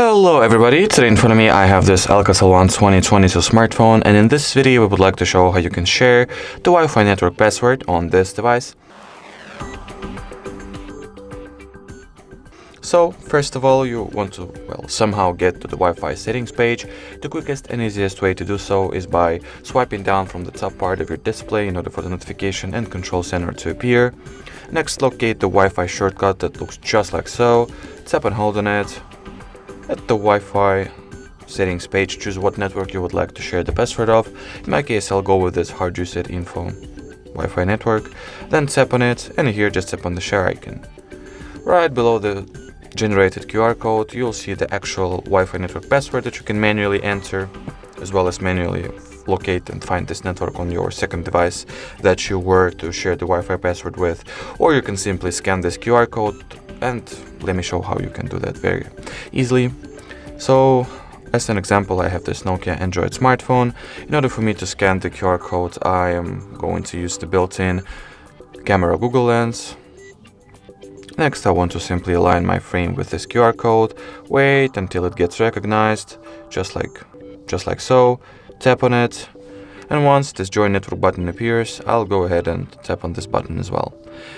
Hello everybody, today in front of me I have this ALCATEL One 2022 smartphone, and in this video we would like to show how you can share the Wi-Fi network password on this device. So first of all, you want to somehow get to the Wi-Fi settings page. The quickest and easiest way to do so is by swiping down from the top part of your display in order for the notification and control center to appear. Next, locate the Wi-Fi shortcut that looks just like so. Tap and hold on it. At the Wi-Fi settings page, choose what network you would like to share the password of. In my case, I'll go with this HardReset.Info Wi-Fi network. Then tap on it, and here just tap on the share icon. Right below the generated QR code, you'll see the actual Wi-Fi network password that you can manually enter, as well as manually locate and find this network on your second device that you were to share the Wi-Fi password with. Or you can simply scan this QR code, and let me show how you can do that very easily. So as an example, I have this Nokia Android smartphone. In order for me to scan the QR code, I am going to use the built-in camera Google Lens. Next, I want to simply align my frame with this QR code, wait until it gets recognized, just like so, tap on it, and once this join network button appears, I'll go ahead and tap on this button as well.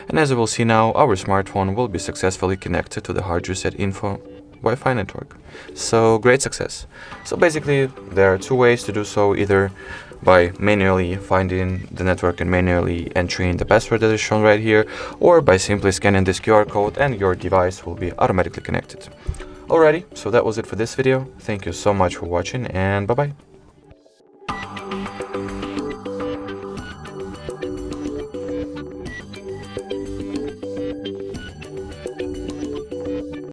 And as you will see now, our smartphone will be successfully connected to the HardReset.Info Wi-Fi network. So great success. So basically there are two ways to do so, either by manually finding the network and manually entering the password that is shown right here, or by simply scanning this QR code and your device will be automatically connected. Alrighty, so that was it for this video. Thank you so much for watching, and bye bye.